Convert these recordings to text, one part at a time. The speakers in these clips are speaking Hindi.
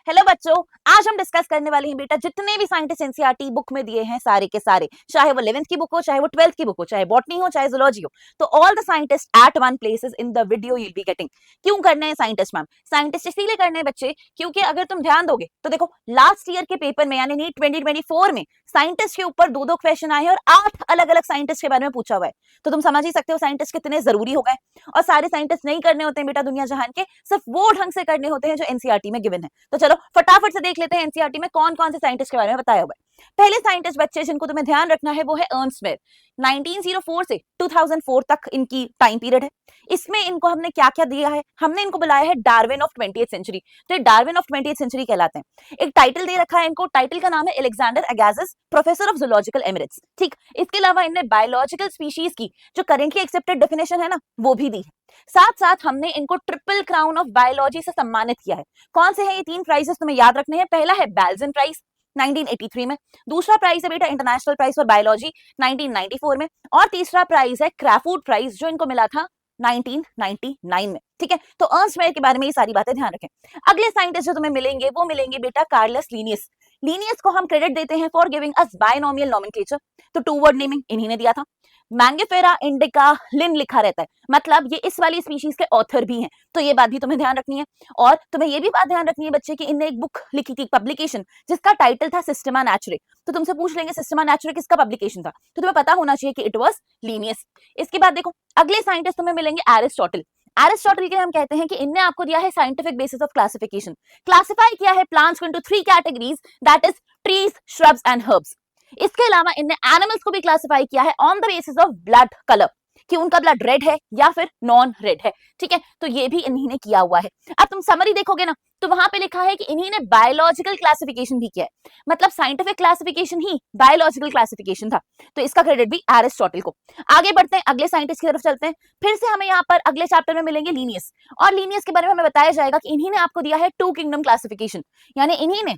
हेलो बच्चों, आज हम डिस्कस करने वाले हैं बेटा जितने भी साइंटिस्ट एनसीईआरटी बुक में दिए हैं सारे के सारे, चाहे वो 11th की बुक हो, चाहे वो 12th की बुक हो, चाहे बॉटनी हो, चाहे जूलॉजी हो, तो all the scientist at one places in the video you will be getting. क्यों करने हैं साइंटिस्ट मैम? साइंटिस्ट इसीलिए करने हैं बच्चे क्योंकि अगर तुम ध्यान दोगे तो देखो लास्ट ईयर के पेपर में यानी नीट 2024 में साइंटिस्ट के ऊपर दो क्वेश्चन आए हैं और 8 अलग अलग साइंटिस्ट के बारे में पूछा हुआ है। तो तुम समझ ही सकते हो साइंटिस्ट कितने जरूरी हो गए। और सारे साइंटिस्ट नहीं करने होते हैं बेटा दुनिया जहान के, सिर्फ वो ढंग से करने होते हैं जो एनसीईआरटी में गिवन है। तो चलो फटाफट से देख लेते हैं एनसीईआरटी में कौन कौन से साइंटिस्ट के बारे में बताया हुआ है। पहले साइंटिस्ट बच्चे जिनको तुम्हें ध्यान रखना है वो है अर्नस्ट मेयर। 1904 से 2004 तक इनकी टाइम पीरियड है। इसमें इनको हमने क्या क्या दिया है? हमने इनको बुलाया है डार्विन ऑफ 20th सेंचुरी। तो ये डार्विन ऑफ 20th सेंचुरी कहलाते हैं। एक टाइटल दे रखा है इनको, टाइटल का नाम है Alexander Agassiz professor of zoological emeritus. ठीक, इसके अलावा इन्हें बायोलॉजिकल स्पीशीज की जो करेंटली एक्सेप्टेड डेफिनेशन है ना वो भी दी है। साथ साथ हमने इनको ट्रिपल क्राउन ऑफ बायोलॉजी से सम्मानित किया है। कौन से हैं ये 3 प्राइजेस तुम्हें याद रखने हैं? पहला है बेल्जन प्राइज 1983 में, दूसरा प्राइज है बेटा इंटरनेशनल प्राइज फॉर बायोलॉजी 1994 में, और तीसरा प्राइज है क्रैफूड प्राइज जो इनको मिला था 1999 में। ठीक है, तो अर्नस्ट मेयर के बारे में ये सारी बातें ध्यान रखें। अगले साइंटिस्ट जो तुम्हें मिलेंगे वो मिलेंगे बेटा कार्लस लीनियस। लीनियस को हम क्रेडिट देते हैं for giving us binomial nomenclature. तो 2 वर्ड नेमिंग इन्हीं ने दिया था। मैंगेफेरा इंडिका लिन लिखा रहता है, मतलब ये इस वाली स्पीशीज के ऑथर भी हैं। तो ये बात भी तुम्हें ध्यान रखनी है। और तुम्हें ये भी बात ध्यान रखनी है बच्चे कि इनने एक बुक लिखी थी, पब्लिकेशन, जिसका टाइटल था सिस्टमा नेचुरे। तो तुमसे पूछ लेंगे सिस्टमा नेचुरे किसका पब्लिकेशन था, तो तुम्हें पता होना चाहिए कि इट वाज लीनियस। इसके बाद देखो अगले साइंटिस्ट तुम्हें मिलेंगे एरिस्टोटल। एरिस्टोटल के हम कहते हैं कि इनने आपको दिया है scientific basis of classification. Classify किया है प्लांट्स को into 3 categories, that is trees, shrubs and herbs. इसके अलावा इनने एनिमल्स को भी क्लासिफाई किया है on the basis of blood colour, कि उनका ब्लड रेड है या फिर नॉन रेड है। ठीक है, तो ये भी इन्हीं ने किया हुआ है। अब तुम समरी देखोगे ना तो वहां पे लिखा है कि इन्हीं ने बायोलॉजिकल क्लासिफिकेशन भी किया है, मतलब साइंटिफिक क्लासिफिकेशन ही बायोलॉजिकल क्लासिफिकेशन था। तो इसका क्रेडिट भी एरिस्टोटल को। आगे बढ़ते हैं, अगले साइंटिस्ट की तरफ चलते हैं। फिर से हमें यहाँ पर अगले चैप्टर में मिलेंगे लीनियस, और लीनियस के बारे में हमें बताया जाएगा कि इन्हीं ने आपको दिया है 2 किंगडम क्लासिफिकेशन, यानी इन्हीं ने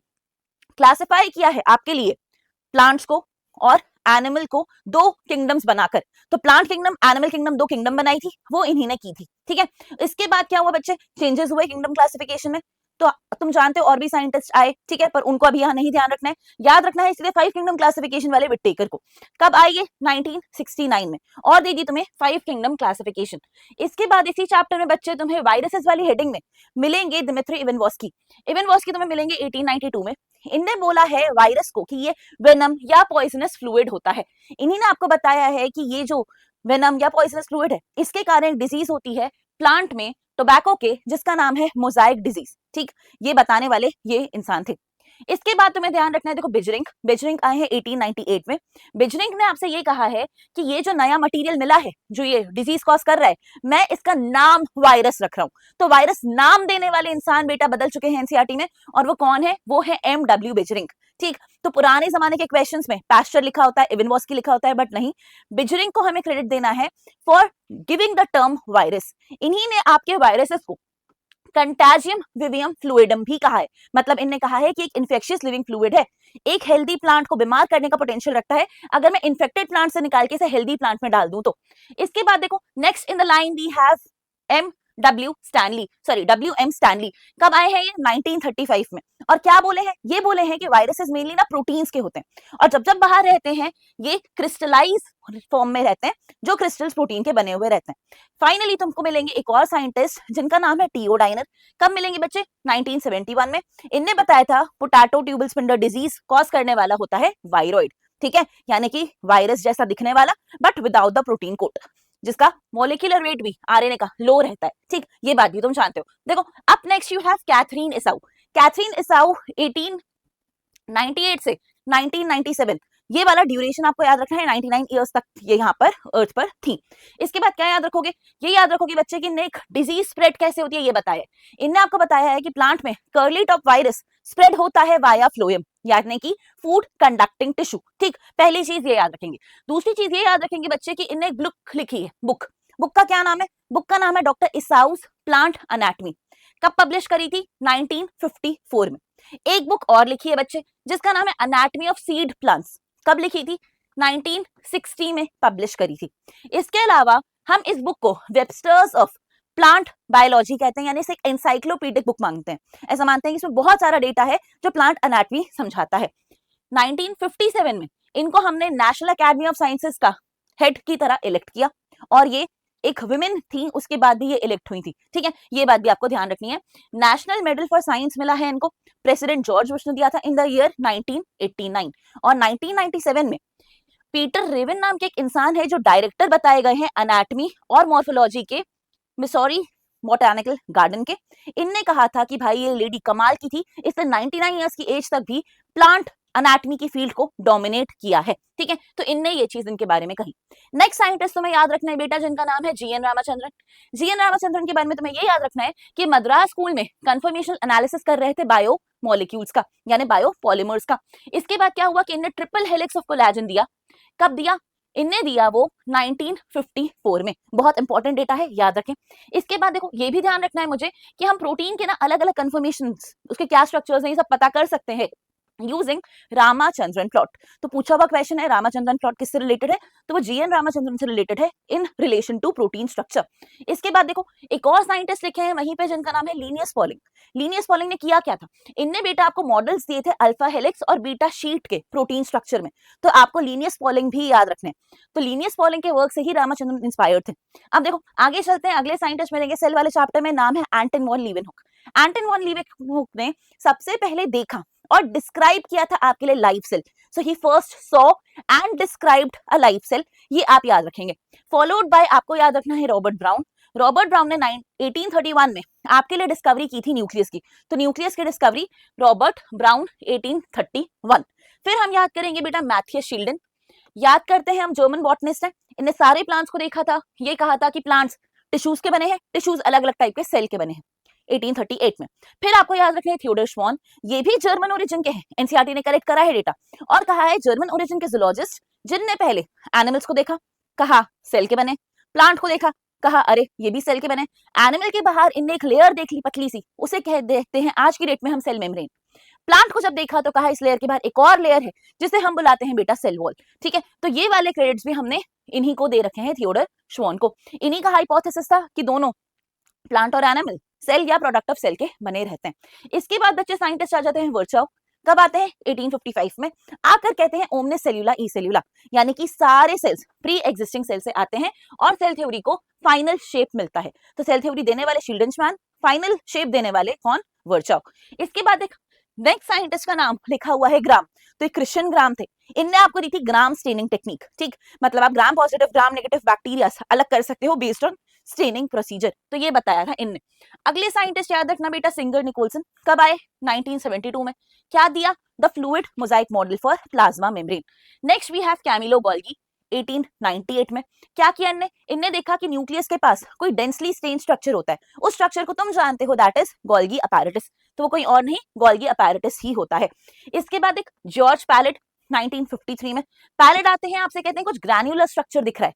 क्लासिफाई किया है आपके लिए प्लांट्स को और एनिमल को 2 किंगडम्स बनाकर। तो plant kingdom, animal kingdom, 2 kingdom बनाई थी, वो इन्हीं ने की थी। ठीक है, इसके बाद क्या हुआ बच्चे? चेंजेस हुए किंगडम क्लासिफिकेशन में। तो तुम जानते हो और भी साइंटिस्ट आए, ठीक है, पर उनको अभी यहाँ नहीं ध्यान रखना है, याद रखना है इसलिए 5 किंगडम क्लासिफिकेशन वाले विटेकर को कब आएंगे? 1969 में, और देगी तुम्हें 5 किंगडम क्लासिफिकेशन। इसके बाद इसी चैप्टर में बच्चे तुम्हें वायरसेस वाली हेडिंग में मिलेंगे दिमित्री इवानोव्स्की। इवानोव्स्की तुम्हें मिलेंगे 1892 में। इनने बोला है वायरस को कि ये वेनम या पॉइजनस फ्लूइड होता है। इन्हीं ने आपको बताया है कि ये जो वेनम या पॉइजनस फ्लूइड है इसके कारण डिजीज होती है प्लांट में टोबैको के, जिसका नाम है मोजाइक डिजीज। ठीक, ये बताने वाले ये इंसान थे। इसके बाद तुम्हें ध्यान रखना है, देखो बिजरिंग, बिजरिंग आए हैं 1898 में। बिजरिंग ने आपसे ये कहा है कि ये जो नया मटेरियल मिला है जो ये डिजीज कॉज कर रहा है, मैं इसका नाम वायरस रख रहा हूं। तो वायरस नाम देने वाले इंसान बेटा बदल चुके हैं एनसीईआरटी में, और वो कौन है? वो है एमडब्ल्यू बिजरिंग। ठीक, तो पुराने जमाने के क्वेश्चंस में पास्चर लिखा होता है, इवानोव्स्की लिखा होता है, बट नहीं, बिजरिंग को हमें क्रेडिट देना है for giving the term virus. इन्हीं ने आपके वायरसेस को कंटाजियम विवियम फ्लूइडम भी कहा है, मतलब इनने कहा है कि एक इन्फेक्शियस लिविंग फ्लूइड है, एक हेल्दी प्लांट को बीमार करने का पोटेंशियल रखता है अगर मैं इन्फेक्टेड प्लांट से निकाल के इसे हेल्दी प्लांट में डाल दूं तो। इसके बाद देखो next in the line we have M W Stanley, sorry W M Stanley. कब आए हैं ये? 1935 में। और क्या बोले हैं? ये बोले हैं कि वायरसेस मेनली ना प्रोटीन्स के होते हैं, और जब जब बाहर रहते हैं ये क्रिस्टलाइज फॉर्म में रहते हैं, जो क्रिस्टल्स प्रोटीन के बने हुए रहते हैं। फाइनली तुमको मिलेंगे एक और साइंटिस्ट जिनका नाम है टीओ डाइनर। कब मिलेंगे बच्चे? 1971 में। इनने बताया था potato tuber spindle disease cause करने वाला होता है वायरॉइड। ठीक है, यानी कि वायरस जैसा दिखने वाला but without the protein coat, जिसका मोलिकुलर वेट भी आरएनए का लो रहता है। ठीक, ये बात भी तुम जानते हो। देखो up next you have Katherine Esau. Katherine Esau 1898 से 1997, ये वाला ड्यूरेशन आपको याद रखना है, 99 इयर्स तक ये यहाँ पर अर्थ पर थी। इसके बाद क्या याद रखोगे? ये याद रखोगे बच्चे की नेक डिजीज स्प्रेड कैसे होती है ये बताया। इनने आपको बताया है कि प्लांट में कर्ली टॉप वायरस स्प्रेड होता है वाया फ्लोएम, यानी कि फूड कंडक्टिंग टिश्यू। ठीक, पहली चीज ये याद रखेंगे। दूसरी चीज ये याद रखेंगे बच्चे की इनने एक बुक लिखी है, बुक, बुक का क्या नाम है? बुक का नाम है डॉक्टर इसाउस प्लांट एनाटॉमी। कब पब्लिश करी थी? 1954 में। एक बुक और लिखी है बच्चे जिसका नाम है एनाटॉमी ऑफ सीड प्लांट्स। कब लिखी थी? 1960 में पब्लिश करी थी। इसके अलावा हम इस बुक को वेबस्टर्स ऑफ प्लांट बायोलॉजी कहते हैं, यानी इसे एक एनसाइक्लोपीडिक बुक मांगते हैं। ऐसा मानते हैं कि इसमें बहुत सारा डेटा है जो प्लांट एनाटॉमी समझाता है। 1957 में इनको हमने नेशनल एकेडमी ऑफ साइंसेस का हेड की तरह इलेक्ट किया, और ये एक विमेन थी, उसके बाद भी ये इलेक्ट हुई थी, ठीक है, ये बात भी आपको ध्यान रखनी है। नेशनल मेडल फॉर साइंस मिला है इनको, प्रेसिडेंट जॉर्ज बुश ने दिया था इन द ईयर 1989। और 1997 में पीटर रेवन नाम के एक इंसान है जो डायरेक्टर बताए गए हैं एनाटॉमी और मॉर्फोलॉजी के मिसौरी बोटैनिकल गार्डन के। इनने कहा था कि भाई ये लेडी कमाल की थी, इसने 99 इयर्स की एज तक भी प्लांट एनाटॉमी की फील्ड को डोमिनेट किया है, ठीक है, तो इनने ये चीज इनके बारे में कही। नेक्स्ट साइंटिस्ट तुम्हें याद रखना है बेटा, जिनका नाम है जीएन रामाचंद्रन। जीएन रामाचंद्रन के बारे में तुम्हें ये याद रखना है कि मद्रास स्कूल में कंफर्मेशनल एनालिसिस कर रहे थे बायो मॉलिक्यूल्स का, यानी बायो पॉलीमर्स का। इसके बाद क्या हुआ कि इन्हें ट्रिपल हेलिक्स ऑफ कोलेजन दिया। कब दिया? इनने दिया वो 1954 में। बहुत इंपॉर्टेंट डेटा है, याद रखें। इसके बाद देखो ये भी ध्यान रखना है मुझे कि हम प्रोटीन के ना अलग अलग कन्फर्मेशंस, उसके क्या स्ट्रक्चर्स हैं, ये सब पता कर सकते हैं यूजिंग रामाचंद्रन प्लॉट। तो पूछा हुआ क्वेश्चन है रामाचंद्रन प्लॉट किससे रिलेटेड है, तो वो जीएन रामाचंद्रन से रिलेटेड है in relation to protein structure. इसके बाद देखो एक और साइंटिस्ट लिखे हैं वहीं पे जिनका नाम है लीनियस पॉलिंग। लीनियस पॉलिंग ने किया क्या था, इनने बेटा आपको मॉडल्स दिए थे अल्फा हेलिक्स और बीटा शीट के प्रोटीन स्ट्रक्चर में, तो आपको लीनियस पॉलिंग भी याद रखने। तो लीनियस पॉलिंग के वर्क से ही रामाचंद्रन इंस्पायर्ड थे। अब देखो आगे चलते हैं, अगले साइंटिस्ट मिलेंगे सेल वाले चैप्टर में, नाम है एंटन वॉन लीवेनहुक। एंटन वॉन लीवेनहुक ने सबसे पहले देखा और डिस्क्राइब किया था आपके लिए live cell. So he first saw and described a live cell, ये आप याद रखेंगे। फॉलोड बाय आपको याद रखना है रॉबर्ट ब्राउन। रॉबर्ट ब्राउन ने 1831 में आपके लिए डिस्कवरी की थी न्यूक्लियस की, तो न्यूक्लियस की डिस्कवरी रॉबर्ट ब्राउन 1831। फिर हम याद करेंगे बेटा मैथियस शील्डन। याद करते हैं हम जर्मन बॉटनिस्ट हैं, इन्हें सारे प्लांट्स को देखा था, ये कहा था कि प्लांट्स टिश्यूज के बने हैं, टिश्यूज अलग अलग टाइप के सेल के बने हैं 1838 में। फिर आपको याद रखना है थियोडर श्वान, ये भी जर्मन ओरिजिन के हैं, एनसीईआरटी ने करेक्ट करा है डेटा, और कहा है जर्मन ओरिजिन के जूलॉजिस्ट जिनने पहले एनिमल्स को देखा, कहा सेल के बने, प्लांट को देखा, कहा अरे ये भी सेल के बने, एनिमल के बाहर इनने एक लेयर देख ली पतली सी, उसे कह देते हैं आज की डेट में हम सेल मेम्ब्रेन। प्लांट को जब देखा तो कहा इस लेयर के बाहर एक और लेयर है जिसे हम बुलाते हैं बेटा सेल वॉल, ठीक है, तो ये वाले क्रेडिट्स भी हमने इन्हीं को दे रखे हैं थियोडर श्वान को। इन्हीं का हाइपोथेसिस था कि दोनों प्लांट और एनिमल सेल या प्रोडक्ट ऑफ सेल के बने रहते हैं। इसके बाद बच्चे साइंटिस्ट आ जाते हैं वर्चाउ। कब आते हैं? 1855 में। आकर कहते हैं ओमनिस सेल्यूला ई सेल्यूला, यानी कि सारे सेल्स प्री एग्जिस्टिंग सेल से आते हैं और सेल थ्योरी को फाइनल शेप मिलता है। तो सेल थ्योरी देने वाले शील्डनशमान, फाइनल शेप देने वाले कौन? वर्चाउ। इसके बाद एक नेक्स्ट साइंटिस्ट का नाम लिखा हुआ है ग्राम, तो एक क्रिश्चियन ग्राम थे, इनने आपको दी थी ग्राम स्टेनिंग टेक्निक, ठीक, मतलब आप gram positive gram negative bacteria अलग कर सकते हो बेस्ड ऑन स्टेनिंग प्रोसीजर, तो ये बताया था इनने। अगले साइंटिस्ट याद रखना बेटा सिंगर निकोलसन। कब आए? 1972 में। क्या दिया? The fluid mosaic model for plasma membrane. Next we have Camillo Golgi 1898 में। क्या किया इनने? इनने देखा कि न्यूक्लियस के पास कोई डेंसली स्टेन स्ट्रक्चर होता है, उस स्ट्रक्चर को तुम जानते हो, दैट इज गोल्गी अपैरेटस, तो वो कोई और नहीं गोल्गी अपैरेटस ही होता है। इसके बाद एक जॉर्ज पैलेट 1953 में। पैलेट आते हैं आपसे कहते हैं कुछ ग्रैन्युलर स्ट्रक्चर दिख रहा है,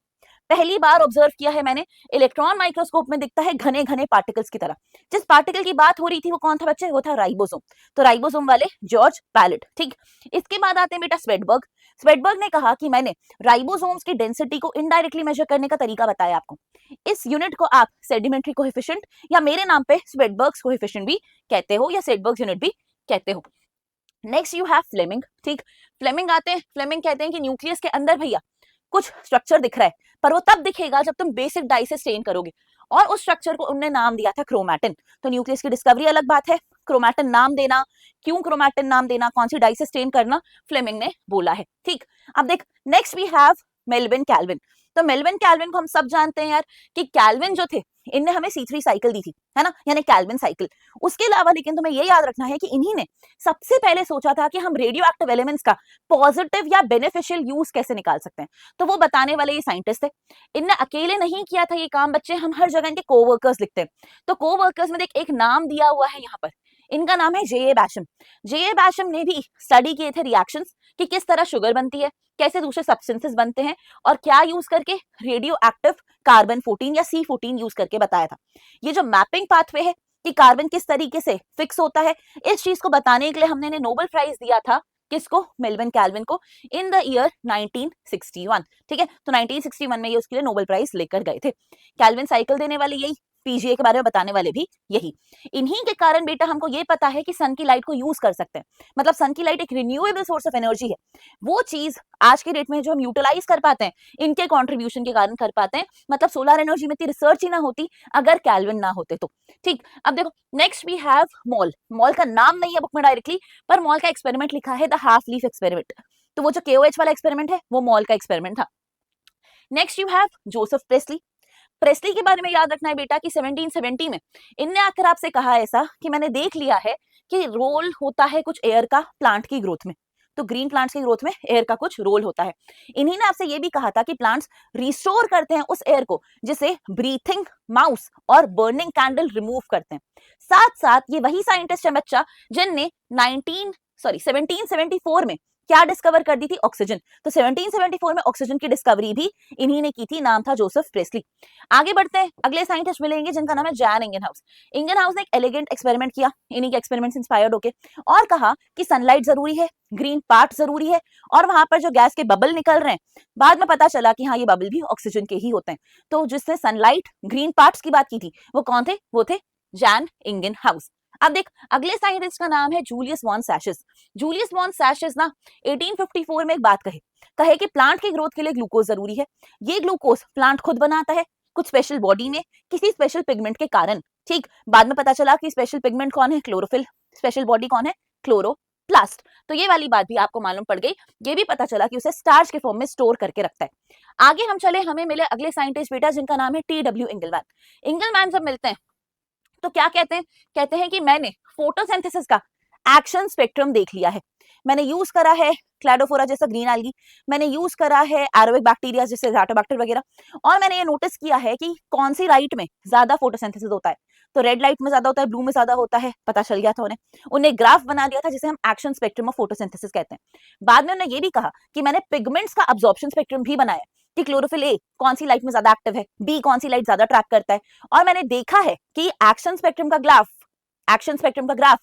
पहली बार ऑब्जर्व किया है मैंने, इलेक्ट्रॉन माइक्रोस्कोप में दिखता है घने घने पार्टिकल्स की तरह। जिस पार्टिकल की बात हो रही थी वो कौन था बच्चे? वो था राइबोसोम, तो राइबोसोम वाले जॉर्ज पैलेट, ठीक। इसके बाद आते हैं बेटा स्वेटबर्ग। स्वेटबर्ग ने कहा कि मैंने राइबोसोम्स की डेंसिटी को इनडायरेक्टली मेजर करने का तरीका बताया आपको। इस यूनिट को आप सेडिमेंट्री कोएफिशिएंट या मेरे नाम पे स्वेटबर्ग्स कोएफिशिएंट भी कहते हो या स्वेटबर्ग्स यूनिट भी कहते हो। नेक्स्ट यू हैव फ्लेमिंग, ठीक। फ्लेमिंग आते हैं, फ्लेमिंग कहते हैं कि न्यूक्लियस के अंदर भैया कुछ स्ट्रक्चर दिख रहा है, पर वो तब दिखेगा जब तुम बेसिक डाई से स्टेन करोगे, और उस स्ट्रक्चर को उन्होंने नाम दिया था क्रोमैटिन। तो न्यूक्लियस की डिस्कवरी अलग बात है, क्रोमैटिन नाम देना, क्यों क्रोमैटिन नाम देना, कौन सी डाई से स्टेन करना, फ्लेमिंग ने बोला है, ठीक। अब देख next we have Melvin Calvin. तो मेल्विन कैल्विन को हम सब जानते हैं यार कि कैल्विन जो थे इनने हमें C3 साइकिल दी थी, है ना, यानी कैल्विन साइकिल। उसके अलावा लेकिन तुम्हें ये याद रखना है कि इन्हीं ने सबसे पहले सोचा था कि हम रेडियो एक्टिव एलिमेंट्स का पॉजिटिव या बेनिफिशियल यूज कैसे निकाल सकते हैं, तो वो बताने वाले ये साइंटिस्ट थे। इनने अकेले नहीं किया था ये काम बच्चे, हम हर जगह इनके कोवर्कर्स लिखते हैं, तो कोवर्कर्स में एक नाम दिया हुआ है यहाँ पर, इनका नाम है J.A. बैशम। J.A. बैशम ने भी स्टडी किए थे रिएक्शंस कि किस तरह शुगर बनती है, कैसे दूसरे सब्सटेंसेस बनते हैं, और क्या यूज करके रेडियो एक्टिव कार्बन 14 या C14 यूज करके बताया था। ये जो मैपिंग पाथवे है कि कार्बन किस तरीके से फिक्स होता है, इस चीज को बताने के लिए हमने इन्हें नोबेल प्राइज दिया था, किसको? मेल्विन कैल्विन को, इन द ईयर 1961, ठीक है। तो 1961 में ये उसके लिए नोबेल प्राइज लेकर गए थे। कैल्विन साइकिल देने वाले यही पीजीए के बारे में बताने वाले भी यही। इन्हीं के कारण बेटा हमको ये पता है कि सन की लाइट को यूज कर सकते हैं, मतलब सन की लाइट एक रिन्यूएबल सोर्स ऑफ एनर्जी है। वो चीज आज के डेट में जो हम यूटिलाइज कर पाते हैं इनके कॉन्ट्रीब्यूशन के कारण कर पाते हैं, मतलब सोलर एनर्जी में इतनी रिसर्च ही ना होती अगर कैल्विन ना होते तो। ठीक, अब देखो next we have Mohl. Mohl का नाम नहीं है बुक में डायरेक्टली, पर मॉल का एक्सपेरिमेंट लिखा है द हाफ लीफ एक्सपेरिमेंट, तो वो जो KOH वाला एक्सपेरिमेंट है वो मॉल का एक्सपेरिमेंट था। Next you have Joseph Priestley. Priestley के बारे में याद रखना है बेटा कि 1770 में इनने आकर आपसे कहा ऐसा कि मैंने देख लिया है कि रोल होता है कुछ एयर का प्लांट की ग्रोथ में, तो ग्रीन प्लांट्स की ग्रोथ में एयर का कुछ रोल होता है। इन्हीं ने आपसे ये भी कहा था कि प्लांट्स रिस्टोर करते हैं उस एयर को जिसे ब्रीथिंग माउस और बर्निंग कैंडल रिमूव करते हैं। साथ साथ ये वही साइंटिस्ट है बच्चा जिनने 1774 में क्या डिस्कवर कर दी थी, ऑक्सीजन। तो 1774 में ऑक्सीजन की डिस्कवरी भी इन्हीं ने की थी, नाम था जोसेफ प्रेस्ली। आगे बढ़ते हैं, अगले साइंटिस्ट मिलेंगे जिनका नाम है जैन इंगनहाउस। इंगनहाउस ने एक एलिगेंट एक्सपेरिमेंट किया, इन्हीं के एक्सपेरिमेंट से इंस्पायर्ड होके, और कहा कि सनलाइट जरूरी है, ग्रीन पार्ट जरूरी है, और वहां पर जो गैस के बबल निकल रहे हैं बाद में पता चला कि हाँ ये बबल भी ऑक्सीजन के ही होते हैं। तो जिसने सनलाइट ग्रीन पार्ट्स की बात की थी वो कौन थे, वो थे जैन इंगनहाउस। अब देख अगले साइंटिस्ट का नाम है जूलियस वॉन सैशेस। जूलियस वॉन सैशेस ना 1854 में एक बात कहे कि प्लांट की ग्रोथ के लिए ग्लूकोज जरूरी है। ये ग्लूकोज प्लांट खुद बनाता है कुछ स्पेशल बॉडी में किसी स्पेशल पिगमेंट के कारण। ठीक, बाद में पता चला कि स्पेशल पिगमेंट कौन है, क्लोरोफिल, स्पेशल बॉडी कौन है, क्लोरोप्लास्ट। तो ये वाली बात भी आपको मालूम पड़ गई। ये भी पता चला कि उसे स्टार्च के फॉर्म में स्टोर करके रखता है। आगे हम चले, हमें मिले अगले साइंटिस्ट बेटा जिनका नाम है TW इंगलमैन। इंगलमैन जब मिलते हैं तो क्या कहते हैं, कहते हैं कि मैंने फोटोसिंथेसिस का एक्शन स्पेक्ट्रम देख लिया है। मैंने यूज करा है क्लैडोफोरा जैसा ग्रीन एल्गी, मैंने यूज करा है एरोबिक बैक्टीरिया जैसे ज़ाटोबैक्टर वगैरह, और मैंने ये नोटिस किया है कि कौन सी लाइट में ज्यादा फोटोसिंथेसिस होता है। तो रेड लाइट में ज्यादा होता है, ब्लू में ज्यादा होता है, पता चल गया था उन्हें ग्राफ बना दिया था जिसे हम एक्शन स्पेक्ट्रम ऑफ फोटोसिंथेसिस कहते हैं। बाद में उन्होंने ये भी कहा कि मैंने पिगमेंट्स का अब्जॉर्प्शन स्पेक्ट्रम भी बनाया कि क्लोरोफिल ए कौन सी लाइट में ज्यादा एक्टिव है, बी कौन सी लाइट ज्यादा ट्रैक करता है, और मैंने देखा है कि एक्शन स्पेक्ट्रम का graph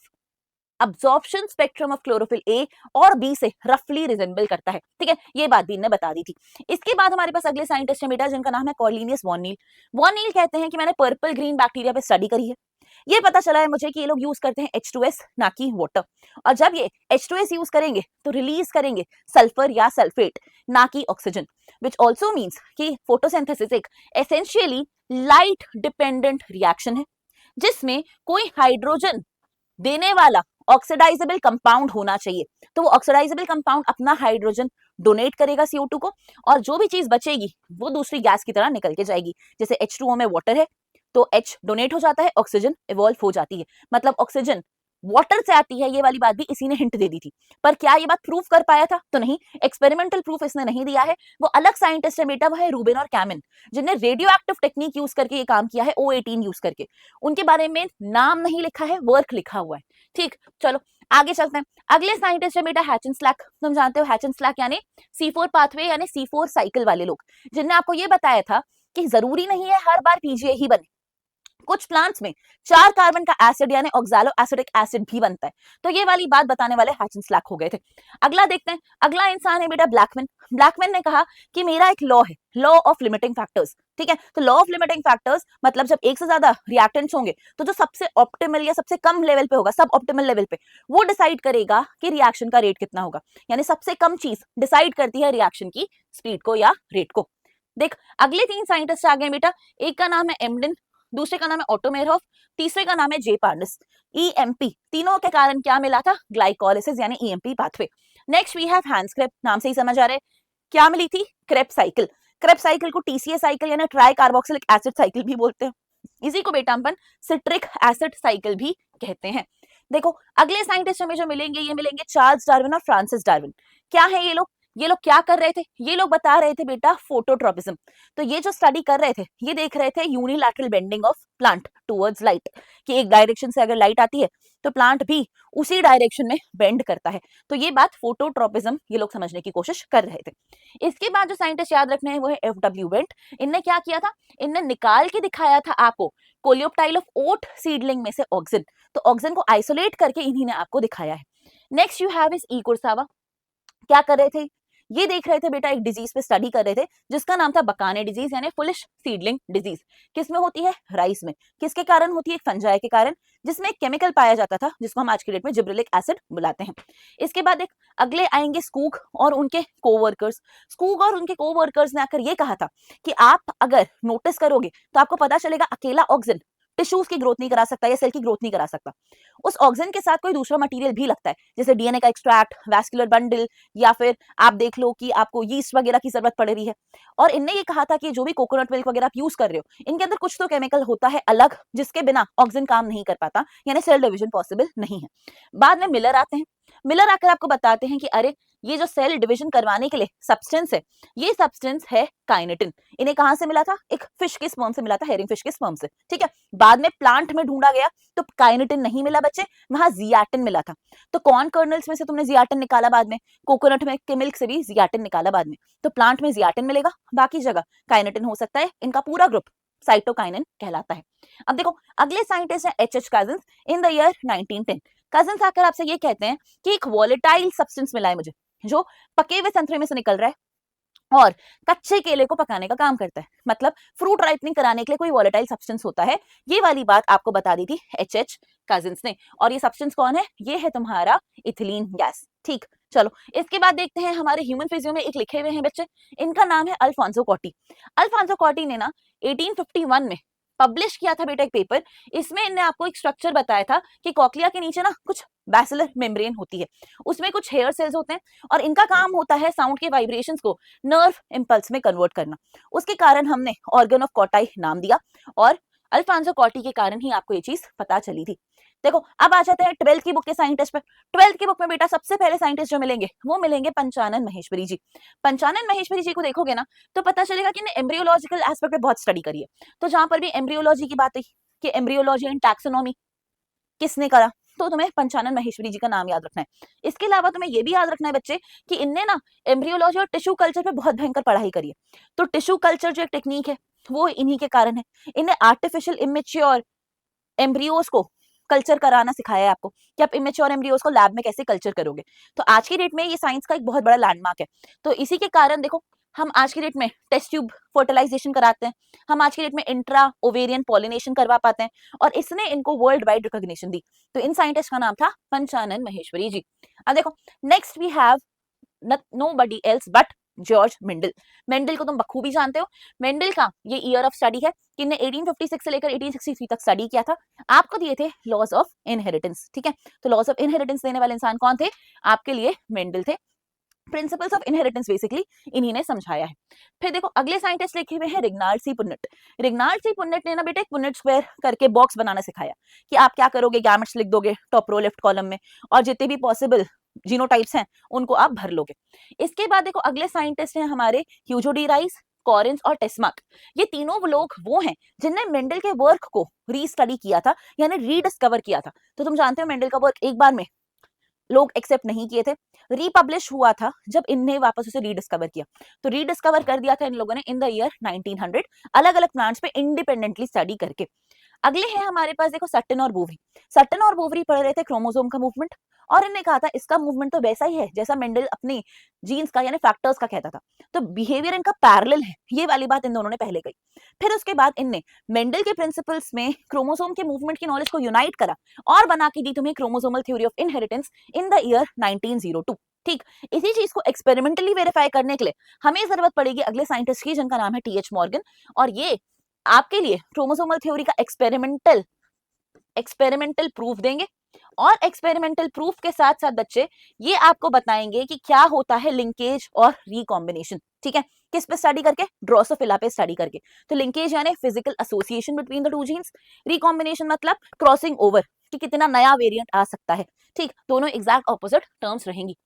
absorption spectrum of chlorophyll A और बी से रफली रिजेंबल करता है। ठीक है, ये बात भी इन्हें बता दी थी। इसके बाद हमारे पास अगले साइंटिस्ट है बेटा जिनका नाम है कॉर्लिनियस वॉन नील। वॉन नील कहते हैं कि मैंने पर्पल ग्रीन बैक्टीरिया पे स्टडी करी है। ये पता चला है मुझे कि ये लोग यूज करते हैं H2S ना कि वाटर, और जब ये H2S यूज करेंगे तो रिलीज करेंगे सल्फर या सल्फेट ना कि ऑक्सीजन, विच ऑल्सो मीन्स कि फोटोसिंथेसिस एक एसेंशियली लाइट डिपेंडेंट रिएक्शन है जिसमें कोई हाइड्रोजन देने वाला ऑक्सीडाइजेबल कंपाउंड होना चाहिए। तो वो ऑक्सीडाइजेबल कंपाउंड अपना हाइड्रोजन डोनेट करेगा CO2 को, और जो भी चीज बचेगी वो दूसरी गैस की तरह निकल के जाएगी। जैसे H2O में वाटर है तो H डोनेट हो जाता है, ऑक्सीजन इवॉल्व हो जाती है, मतलब ऑक्सीजन वाटर से आती है। ये वाली बात भी इसी ने हिंट दे दी थी, पर क्या ये बात प्रूव कर पाया था, तो नहीं, एक्सपेरिमेंटल प्रूफ इसने नहीं दिया है। वो अलग साइंटिस्ट है बेटा, वो है रूबिन और कैमिन, जिन्हें रेडियो एक्टिव टेक्निक यूज करके ये काम किया है, O18 यूज करके। उनके बारे में नाम नहीं लिखा है, वर्क लिखा हुआ है। ठीक, चलो आगे चलते हैं। अगले साइंटिस्ट है बेटा हैचन-स्लैक। तुम जानते हो हैचन-स्लैक यानी C4 पाथवे यानी C4 साइकिल वाले लोग, जिनने आपको ये बताया था कि जरूरी नहीं है हर बार पीजीए ही बने, कुछ प्लांट्स में 4 कार्बन का एसिड यानी ऑक्सैलो एसिडिक एसिड भी बनता है। तो ये वाली बात बताने वाले हैचन-स्लैक हो गए थे। अगला देखते हैं, अगला इंसान है बेटा ब्लैकमैन। ब्लैकमैन ने कहा कि मेरा एक लॉ है, लॉ ऑफ लिमिटिंग फैक्टर्स। ठीक है, तो लॉ ऑफ लिमिटिंग फैक्टर्स मतलब जब एक से ज्यादा रिएक्टेंट्स होंगे तो जो सबसे ऑप्टिमल या सबसे कम लेवल पे होगा, सब ऑप्टिमल लेवल पे, वो डिसाइड करेगा कि रिएक्शन का रेट कितना होगा। यानी सबसे कम चीज डिसाइड करती है रिएक्शन की स्पीड को या रेट को। देख अगले 3 साइंटिस्ट आ गए बेटा, एक का नाम है एमडिन, दूसरे का नाम है ऑटो मेयरहोफ, तीसरे का नाम है जे पार्निस। EMP तीनों के कारण क्या मिला था, ग्लाइकोलाइसिस यानी EMP pathway. Next we have Hans Krebs, नाम से ही समझ आ रहा है क्या मिली थी, क्रेप साइकिल। क्रेप साइकिल को TCA साइकिल यानी ट्राई कार्बोक्सिलिक एसिड साइकिल भी बोलते हैं। इसी को बेटा अपन सिट्रिक एसिड साइकिल भी कहते हैं। देखो अगले साइंटिस्ट हमें जो मिलेंगे, ये मिलेंगे चार्ल्स डार्विन और फ्रांसिस डार्विन। क्या है ये लोग, ये लोग क्या कर रहे थे, ये लोग बता रहे थे बेटा फोटोट्रोपिज्म। तो ये जो स्टडी कर रहे थे, ये देख रहे थे unilateral bending of plant towards light, कि एक डायरेक्शन से अगर लाइट आती है तो प्लांट भी उसी डायरेक्शन में बेंड करता है। तो ये बात फोटोट्रोपिज्म ये लोग समझने की कोशिश कर रहे थे। इसके बाद जो साइंटिस्ट याद रखने हैं वो है FW वेंट। इनने क्या किया था, इनने निकाल के दिखाया था आपको कोलियोप्टाइल ऑफ ओट सीडलिंग में से ऑक्सिन, तो ऑक्सिन को आइसोलेट करके इन्हीं ने आपको दिखाया है। नेक्स्ट यू हैव इज ई कुरसावा। क्या कर रहे थे, ये देख रहे थे बेटा, एक डिजीज पे स्टडी कर रहे थे जिसका नाम था बकाने डिजीज यानी फुलिश सीडलिंग डिजीज। किसमें होती है? राइस में। किसके कारण होती है? फंजाई के कारण, जिसमें एक केमिकल पाया जाता था जिसको हम आज की डेट में जिब्रेलिक एसिड बुलाते हैं। इसके बाद एक अगले आएंगे स्कूग और उनके कोवर्कर्स। स्कूग और उनके कोवर्कर्स ने आकर ये कहा था कि आप अगर नोटिस करोगे तो आपको पता चलेगा अकेला ऑक्सीजन टिश्यूज की ग्रोथ नहीं करा सकता या सेल की ग्रोथ नहीं करा सकता। उस ऑक्सीजन के साथ कोई दूसरा मटेरियल भी लगता है, जैसे डीएनए का एक्सट्रैक्ट, वैस्कुलर बंडल, या फिर आप देख लो कि आपको यीस्ट वगैरह की जरूरत पड़ रही है। और इनने ये कहा था कि जो भी कोकोनट मिल्क वगैरह आप यूज कर रहे हो, इनके अंदर कुछ तो केमिकल होता है अलग, जिसके बिना ऑक्सीजन काम नहीं कर पाता, यानी सेल डिवीजन पॉसिबल नहीं है। बाद में मिलर आते हैं। मिलर आकर आपको बताते हैं कि अरे ये जो सेल डिवीजन करवाने के लिए सब्सटेंस है, ये सब्सटेंस है काइनेटिन। इन्हें कहां से मिला था? एक फिश के स्पर्म से मिला था, हेरिंग फिश के स्पर्म से, ठीक है। बाद में प्लांट में ढूंढा गया तो काइनेटिन नहीं मिला बच्चे, वहां जियाटिन मिला था। तो कॉर्न कर्नल्स में से तुमने जियाटिन निकाला, बाद में कोकोनट में के मिल्क से भी जियाटिन निकाला बाद में, तो प्लांट में जियाटिन मिलेगा, बाकी जगह काइनेटिन हो सकता है। इनका पूरा ग्रुप साइटोकाइनिन कहलाता है। अब देखो अगले साइंटिस्ट है H cousins in the year 1910। Cousins आकर आपसे ये कहते हैं कि एक वॉलेटाइल सब्सटेंस मिला है मुझे, जो पके हुए संतरे में से निकल रहा है और कच्चे केले को पकाने का काम करता है, मतलब फ्रूट राइपनिंग कराने के लिए कोई वॉलेटाइल सब्सटेंस होता है। ये वाली बात आपको बता दी थी एच कजिन्स ने। और ये सब्सटेंस कौन है? ये है तुम्हारा इथिलीन गैस, ठीक। चलो इसके बाद देखते हैं हमारे ह्यूमन फिजियो में एक लिखे हुए हैं बच्चे, इनका नाम है अल्फोंसो कॉटी। अल्फोंसो कॉटी ने ना 1851 में पब्लिश किया था बेटा एक पेपर। इसमें इन्हें आपको एक स्ट्रक्चर बताया था कि कॉक्लिया के नीचे ना कुछ बैसिलर मेम्ब्रेन होती है, उसमें कुछ हेयर सेल्स होते हैं और इनका काम होता है साउंड के वाइब्रेशंस को नर्व इंपल्स में कन्वर्ट करना। उसके कारण हमने ऑर्गन ऑफ कॉटाई नाम दिया और अल्फोंसो कॉटी के कारण ही आपको ये चीज पता चली थी। देखो अब आ जाते हैं 12th की बुक के साइंटिस्ट पे। 12th की बुक में बेटा सबसे पहले साइंटिस्ट जो मिलेंगे वो मिलेंगे पंचानन महेश्वरी जी। पंचानन महेश्वरी जी को देखोगे ना तो पता चलेगा कि इन्हें एम्ब्रियोलॉजिकल एस्पेक्ट पे बहुत स्टडी करी है। तो जहां पर भी एम्ब्रियोलॉजी की बात है कि एम्ब्रियोलॉजी एंड टैक्सोनॉमी किसने करा, तो तुम्हें पंचानन महेश्वरी जी का नाम याद रखना है। इसके अलावा तुम्हें ये भी याद रखना है बच्चे कि इनने ना एम्ब्रियोलॉजी और टिश्यू कल्चर पे बहुत भयंकर पढ़ाई करी है। तो टिश्यू कल्चर जो एक टेक्निक है वो इन्हीं के कारण है। इन्हें आर्टिफिशियल इमेच्योर एम्ब्रियोज को कल्चर कराना सिखाया है आपको कि आप इमेच्योर एम्ब्रियोज को लैब में कैसे कल्चर करोगे। तो आज की डेट में ये साइंस का एक बहुत बड़ा लैंडमार्क है। तो इसी के कारण देखो हम आज की डेट में टेस्ट ट्यूब फर्टिलाइजेशन कराते हैं, हम आज की डेट में इंट्रा ओवेरियन पॉलिनेशन करवा पाते हैं और इसने इनको वर्ल्ड वाइड रिकॉग्निशन दी। तो इन साइंटिस्ट का नाम था पंचानन महेश्वरी जी। अब देखो next we have nobody else but George Mendel. Mendel को तुम बखूबी जानते हो। मेंडल का ये ईयर ऑफ स्टडी है कि इन्हें 1856 से लेकर 1863 तक स्टडी किया था। आपको दिए थे लॉज ऑफ इनहेरिटेंस, ठीक है। तो लॉज ऑफ इनहेरिटेंस देने वाले इंसान कौन थे? आपके लिए मेंडल थे। प्रिंसिपल्स ऑफ इनहेरिटेंस बेसिकली इन्हीं ने समझाया है। फिर देखो अगले साइंटिस्ट लिखे हुए हैं रिग्नार्ड सी पुन्नेट। रिग्नार्ड सी पुन्नेट ने ना बेटे एक पुन्नेट स्क्वायर करके बॉक्स बनाना सिखाया कि आप क्या करोगे, गैमेट्स लिख दोगे टॉप रो लेफ्ट कॉलम में और जितने भी पॉसिबल जीनोटाइप्स हैं उनको आप भर लोगे। इसके बाद देखो अगले साइंटिस्ट हैं हमारे ह्यूजो डी राइस, कॉरिन्स और टेस्माक। ये तीनों लोग वो हैं जिनने मेंडल के वर्क को रीस्टडी किया था, यानी रीडिस्कवर किया था। तो तुम जानते हो मेंडल का वर्क एक बार में लोग एक्सेप्ट नहीं किए थे, रीपब्लिश हुआ था जब इनने वापस उसे रीडिस्कवर किया। तो रीडिस्कवर कर दिया था इन लोगों ने इन द ईयर 1900 अलग अलग प्लांट्स पे इंडिपेंडेंटली स्टडी करके। अगले हैं हमारे पास देखो सट्टन और बोवरी। सट्टन और बोवरी पढ़ रहे थे क्रोमोसोम का मूवमेंट और इन्हें कहा था इसका मूवमेंट तो वैसा ही है जैसा मेंडल अपनी जीन्स का यानी फैक्टर्स का कहता था, तो बिहेवियर इनका पैरेलल है। ये वाली बात इन दोनों ने पहले कही। फिर उसके बाद इनने मेंडल के प्रिंसिपल्स में क्रोमोसोम के मूवमेंट की नॉलेज को यूनाइट करा और बना के दी तुम्हें chromosomal theory of inheritance in the year 1902। ठीक, इसी चीज को एक्सपेरिमेंटली वेरीफाई करने के लिए हमें जरूरत पड़ेगी अगले साइंटिस्ट की जिनका नाम है टीएच मॉर्गन। और ये आपके लिए क्रोमोसोमल थ्योरी का एक्सपेरिमेंटल प्रूफ देंगे और एक्सपेरिमेंटल प्रूफ के साथ साथ बच्चे ये आपको बताएंगे कि क्या होता है लिंकेज और रिकॉम्बिनेशन। ठीक है, किस पे स्टडी करके? ड्रोसोफिला पे स्टडी करके। तो लिंकेज यानी physical association between the two genes, recombination मतलब क्रॉसिंग ओवर कि कितना नया वेरिएंट आ सकता है। ठीक, दोनों एग्जैक्ट ऑपोजिट टर्म्स रहेंगी।